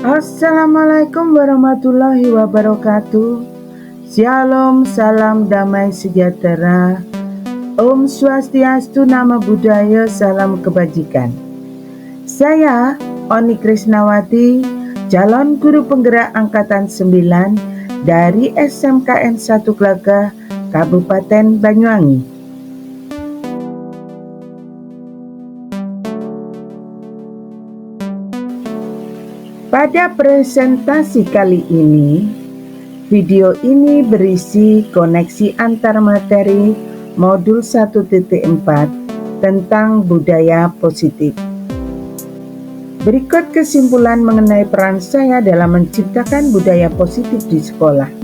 Assalamualaikum warahmatullahi wabarakatuh. Shalom, salam damai sejahtera. Om Swastiastu, Namo Buddhaya, salam kebajikan. Saya Oni Krisnawati, calon guru penggerak angkatan 9 dari SMKN 1 Glagah, Kabupaten Banyuwangi. Pada presentasi kali ini, video ini berisi koneksi antar materi modul 1.4 tentang budaya positif. Berikut kesimpulan mengenai peran saya dalam menciptakan budaya positif di sekolah.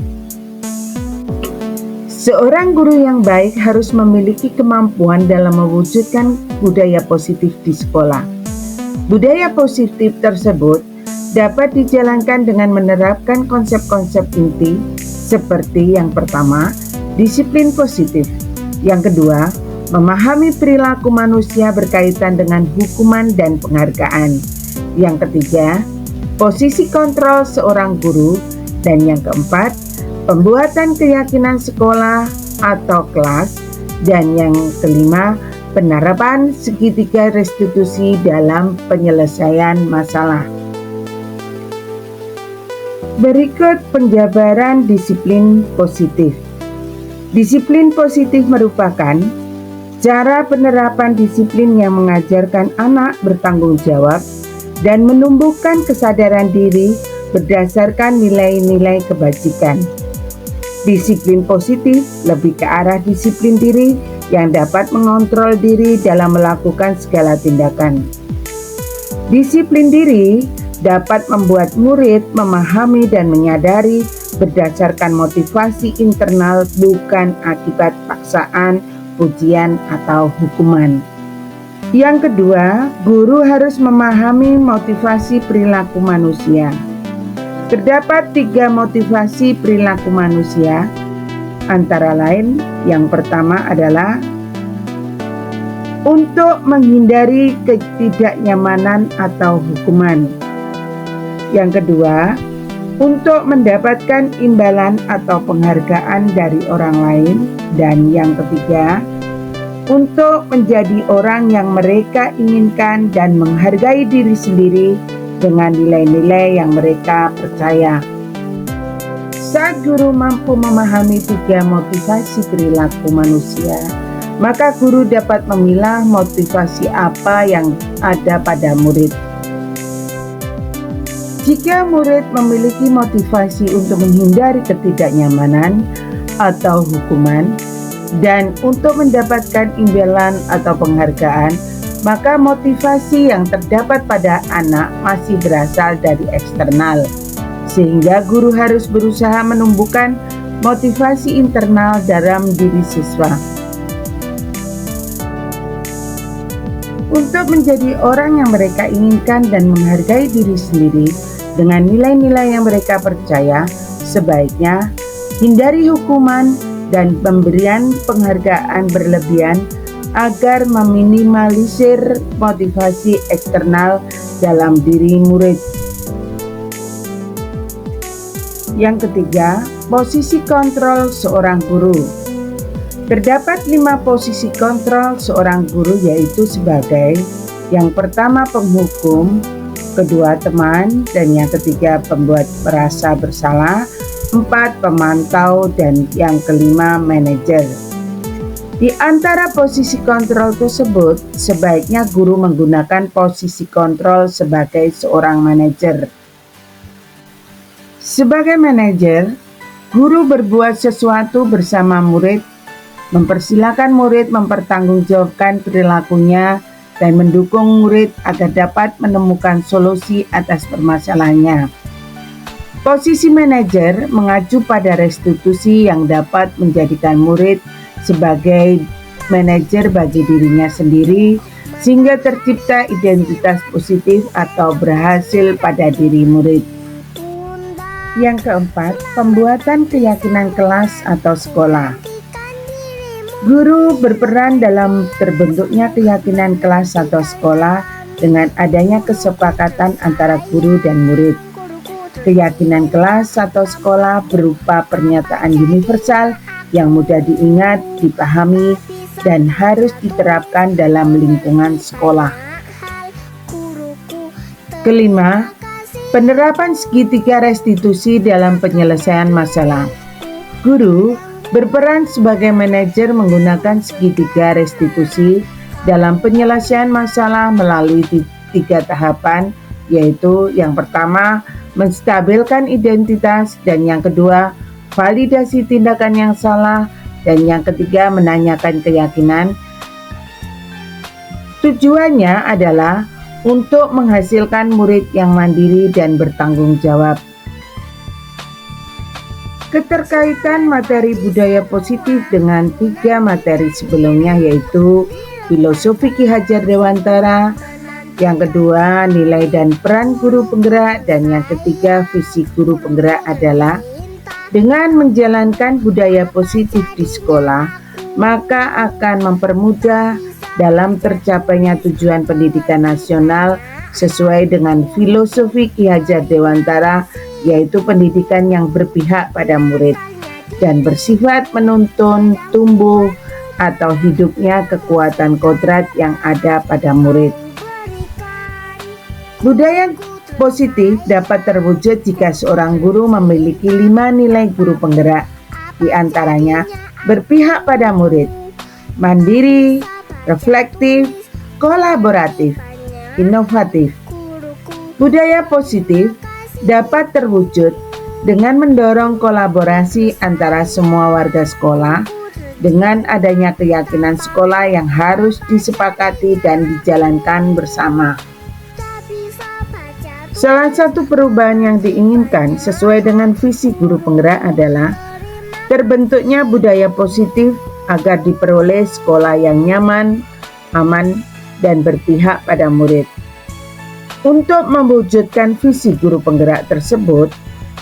Seorang guru yang baik harus memiliki kemampuan dalam mewujudkan budaya positif di sekolah. Budaya positif tersebut dapat dijalankan dengan menerapkan konsep-konsep inti seperti yang pertama, disiplin positif. Yang kedua, memahami perilaku manusia berkaitan dengan hukuman dan penghargaan. Yang ketiga, posisi kontrol seorang guru. Dan yang keempat, pembuatan keyakinan sekolah atau kelas. Dan yang kelima, penerapan segitiga restitusi dalam penyelesaian masalah. Berikut penjabaran disiplin positif. Disiplin positif merupakan cara penerapan disiplin yang mengajarkan anak bertanggung jawab dan menumbuhkan kesadaran diri berdasarkan nilai-nilai kebajikan. Disiplin positif lebih ke arah disiplin diri yang dapat mengontrol diri dalam melakukan segala tindakan. Disiplin diri dapat membuat murid memahami dan menyadari berdasarkan motivasi internal, bukan akibat paksaan, pujian, atau hukuman. Yang kedua, guru harus memahami motivasi perilaku manusia. Terdapat 3 motivasi perilaku manusia, antara lain yang pertama adalah untuk menghindari ketidaknyamanan atau hukuman. Yang kedua, untuk mendapatkan imbalan atau penghargaan dari orang lain. Dan yang ketiga, untuk menjadi orang yang mereka inginkan dan menghargai diri sendiri dengan nilai-nilai yang mereka percaya. Saat guru mampu memahami 3 motivasi perilaku manusia, maka guru dapat memilah motivasi apa yang ada pada murid. Jika murid memiliki motivasi untuk menghindari ketidaknyamanan atau hukuman dan untuk mendapatkan imbalan atau penghargaan, maka motivasi yang terdapat pada anak masih berasal dari eksternal, sehingga guru harus berusaha menumbuhkan motivasi internal dalam diri siswa. Untuk menjadi orang yang mereka inginkan dan menghargai diri sendiri dengan nilai-nilai yang mereka percaya, sebaiknya hindari hukuman dan pemberian penghargaan berlebihan agar meminimalisir motivasi eksternal dalam diri murid. Yang ketiga, posisi kontrol seorang guru. Terdapat 5 posisi kontrol seorang guru, yaitu sebagai yang pertama penghukum, kedua teman, dan yang ketiga pembuat merasa bersalah, 4 pemantau, dan yang kelima manajer. Di antara posisi kontrol tersebut, sebaiknya guru menggunakan posisi kontrol sebagai seorang manajer. Sebagai manajer, guru berbuat sesuatu bersama murid, mempersilahkan murid mempertanggungjawabkan perilakunya, dan mendukung murid agar dapat menemukan solusi atas permasalahannya. Posisi manajer mengacu pada restitusi yang dapat menjadikan murid sebagai manajer bagi dirinya sendiri, sehingga tercipta identitas positif atau berhasil pada diri murid. Yang keempat, pembuatan keyakinan kelas atau sekolah. Guru berperan dalam terbentuknya keyakinan kelas atau sekolah dengan adanya kesepakatan antara guru dan murid. Keyakinan kelas atau sekolah berupa pernyataan universal yang mudah diingat, dipahami, dan harus diterapkan dalam lingkungan sekolah. Kelima, penerapan segitiga restitusi dalam penyelesaian masalah. Guru berperan sebagai manajer menggunakan segitiga restitusi dalam penyelesaian masalah melalui 3 tahapan, yaitu yang pertama, menstabilkan identitas, dan yang kedua, validasi tindakan yang salah, dan yang ketiga, menanyakan keyakinan. Tujuannya adalah untuk menghasilkan murid yang mandiri dan bertanggung jawab. Keterkaitan materi budaya positif dengan 3 materi sebelumnya, yaitu filosofi Ki Hajar Dewantara, yang kedua nilai dan peran guru penggerak, dan yang ketiga visi guru penggerak adalah dengan menjalankan budaya positif di sekolah, maka akan mempermudah dalam tercapainya tujuan pendidikan nasional sesuai dengan filosofi Ki Hajar Dewantara, yaitu pendidikan yang berpihak pada murid dan bersifat menuntun tumbuh atau hidupnya kekuatan kodrat yang ada pada murid. Budaya positif dapat terwujud jika seorang guru memiliki 5 nilai guru penggerak, di antaranya berpihak pada murid, mandiri, reflektif, kolaboratif, inovatif. Budaya positif dapat terwujud dengan mendorong kolaborasi antara semua warga sekolah dengan adanya keyakinan sekolah yang harus disepakati dan dijalankan bersama. Salah satu perubahan yang diinginkan sesuai dengan visi guru penggerak adalah terbentuknya budaya positif agar diperoleh sekolah yang nyaman, aman, dan berpihak pada murid. Untuk mewujudkan visi guru penggerak tersebut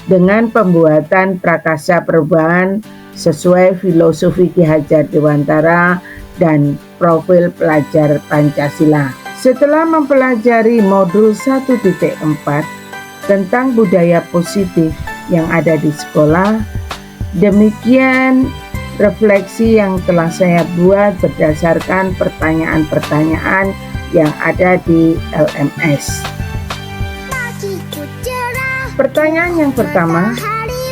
dengan pembuatan prakasa perubahan sesuai filosofi Ki Hajar Dewantara dan profil pelajar Pancasila. Setelah mempelajari modul 1.4 tentang budaya positif yang ada di sekolah, demikian refleksi yang telah saya buat berdasarkan pertanyaan-pertanyaan yang ada di LMS. Pertanyaan yang pertama,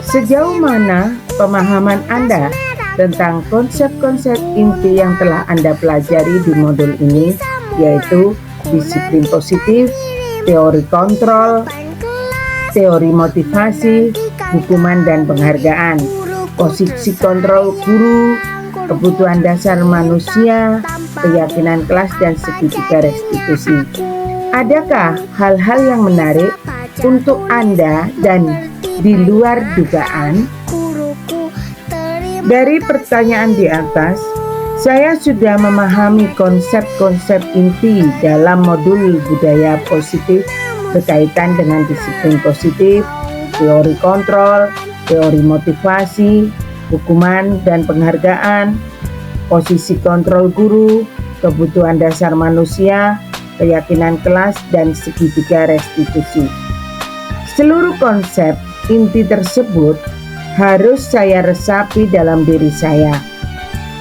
sejauh mana pemahaman Anda tentang konsep-konsep inti yang telah Anda pelajari di modul ini, yaitu disiplin positif, teori kontrol, teori motivasi, hukuman dan penghargaan, posisi kontrol guru, kebutuhan dasar manusia, keyakinan kelas, dan segitiga restitusi. Adakah hal-hal yang menarik untuk Anda dan di luar dugaan? Dari pertanyaan di atas, saya sudah memahami konsep-konsep inti dalam modul budaya positif berkaitan dengan disiplin positif, teori kontrol, teori motivasi, hukuman dan penghargaan, posisi kontrol guru, kebutuhan dasar manusia, keyakinan kelas, dan segitiga restitusi. Seluruh konsep inti tersebut harus saya resapi dalam diri saya,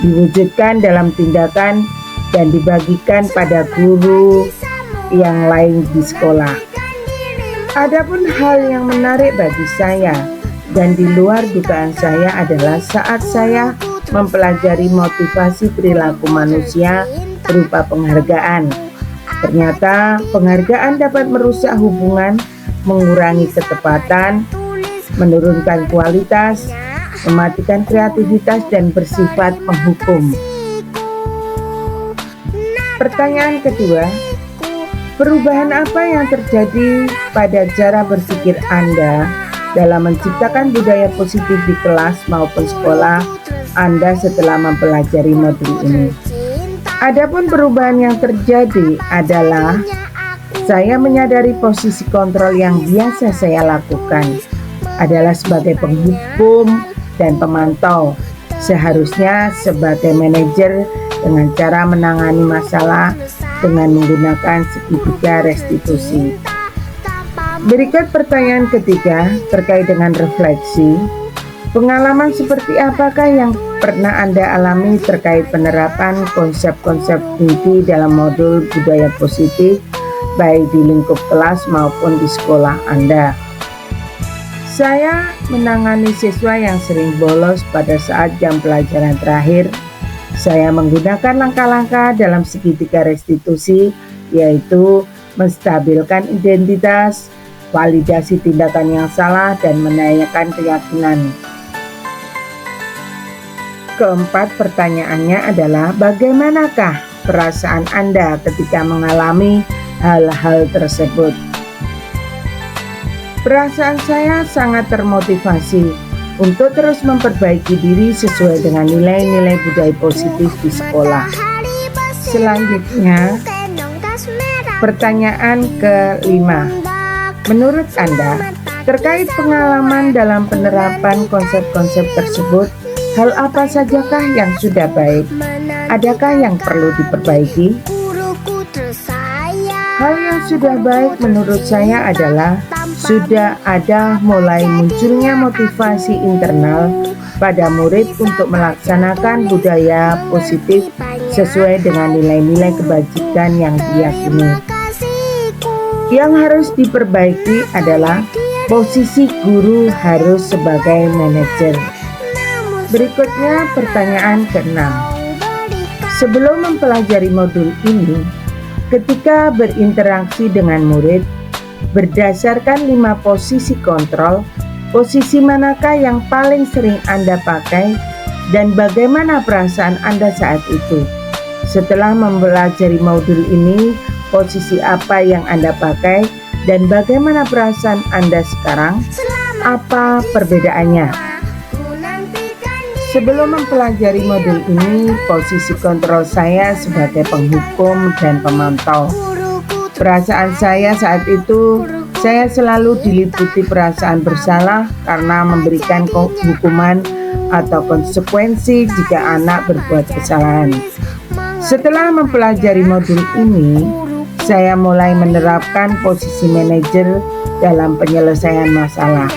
diwujudkan dalam tindakan, dan dibagikan pada guru yang lain di sekolah. Adapun hal yang menarik bagi saya dan di luar dugaan saya adalah saat saya mempelajari motivasi perilaku manusia berupa penghargaan. Ternyata penghargaan dapat merusak hubungan, mengurangi ketepatan, menurunkan kualitas, mematikan kreativitas, dan bersifat menghukum. Pertanyaan kedua, perubahan apa yang terjadi pada cara berpikir Anda dalam menciptakan budaya positif di kelas maupun sekolah Anda setelah mempelajari modul ini? Adapun perubahan yang terjadi adalah saya menyadari posisi kontrol yang biasa saya lakukan adalah sebagai penghukum dan pemantau, Seharusnya sebagai manajer dengan cara menangani masalah dengan menggunakan segitiga restitusi. Berikut pertanyaan ketiga terkait dengan refleksi. Pengalaman seperti apakah yang pernah Anda alami terkait penerapan konsep-konsep inti dalam modul budaya positif, baik di lingkup kelas maupun di sekolah Anda? Saya menangani siswa yang sering bolos pada saat jam pelajaran terakhir. Saya menggunakan langkah-langkah dalam segitiga restitusi, yaitu menstabilkan identitas, validasi tindakan yang salah, dan menanyakan keyakinan. Keempat, pertanyaannya adalah bagaimanakah perasaan Anda ketika mengalami hal-hal tersebut? Perasaan saya sangat termotivasi untuk terus memperbaiki diri sesuai dengan nilai-nilai budaya positif di sekolah. Selanjutnya, pertanyaan kelima. Menurut Anda, terkait pengalaman dalam penerapan konsep-konsep tersebut, hal apa sajakah yang sudah baik? Adakah yang perlu diperbaiki? Hal yang sudah baik menurut saya adalah sudah ada mulai munculnya motivasi internal pada murid untuk melaksanakan budaya positif sesuai dengan nilai-nilai kebajikan yang diyakini. Yang harus diperbaiki adalah posisi guru harus sebagai manajer. Berikutnya pertanyaan ke-6. Sebelum mempelajari modul ini, ketika berinteraksi dengan murid, berdasarkan 5 posisi kontrol, posisi manakah yang paling sering Anda pakai dan bagaimana perasaan Anda saat itu? Setelah mempelajari modul ini, posisi apa yang Anda pakai dan bagaimana perasaan Anda sekarang? Apa perbedaannya? Sebelum mempelajari modul ini, posisi kontrol saya sebagai penghukum dan pemantau. Perasaan saya saat itu, saya selalu diliputi perasaan bersalah karena memberikan hukuman atau konsekuensi jika anak berbuat kesalahan. Setelah mempelajari modul ini, saya mulai menerapkan posisi manajer dalam penyelesaian masalah.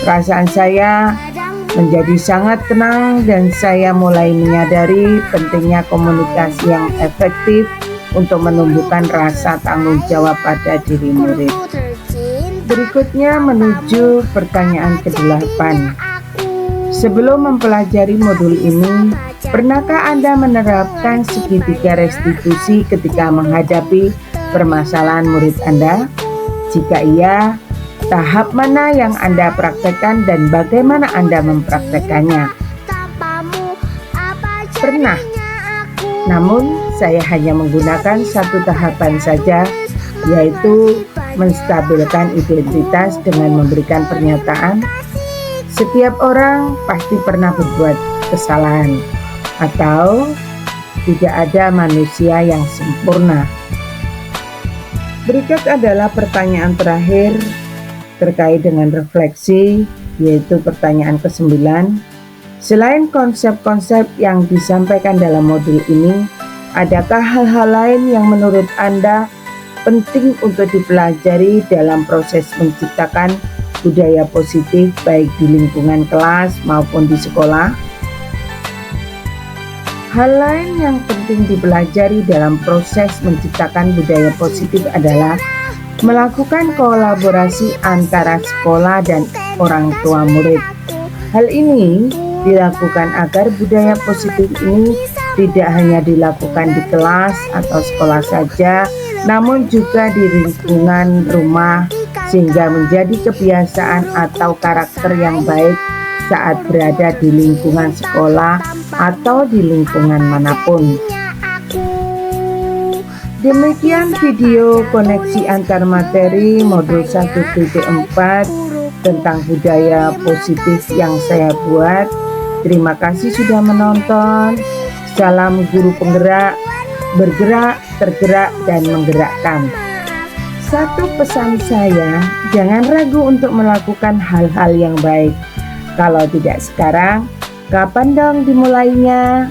Perasaan saya menjadi sangat tenang dan saya mulai menyadari pentingnya komunikasi yang efektif untuk menumbuhkan rasa tanggung jawab pada diri murid. Berikutnya menuju pertanyaan ke-8. Sebelum mempelajari modul ini, pernahkah Anda menerapkan segitiga restitusi ketika menghadapi permasalahan murid Anda? Jika iya, tahap mana yang Anda praktekkan dan bagaimana Anda mempraktekannya? Pernah, namun saya hanya menggunakan satu tahapan saja, yaitu menstabilkan identitas dengan memberikan pernyataan, setiap orang pasti pernah berbuat kesalahan, atau tidak ada manusia yang sempurna. Berikut adalah pertanyaan terakhir terkait dengan refleksi, yaitu pertanyaan ke-9. Selain konsep-konsep yang disampaikan dalam modul ini, adakah hal-hal lain yang menurut Anda penting untuk dipelajari dalam proses menciptakan budaya positif baik di lingkungan kelas maupun di sekolah? Hal lain yang penting dipelajari dalam proses menciptakan budaya positif adalah melakukan kolaborasi antara sekolah dan orang tua murid. Hal ini dilakukan agar budaya positif ini tidak hanya dilakukan di kelas atau sekolah saja, namun juga di lingkungan rumah, sehingga menjadi kebiasaan atau karakter yang baik saat berada di lingkungan sekolah atau di lingkungan manapun. Demikian video koneksi antar materi modul 1.4 tentang budaya positif yang saya buat. Terima kasih sudah menonton. Salam guru penggerak, bergerak, tergerak, dan menggerakkan. Satu pesan saya, jangan ragu untuk melakukan hal-hal yang baik. Kalau tidak sekarang, Kapan dong dimulainya?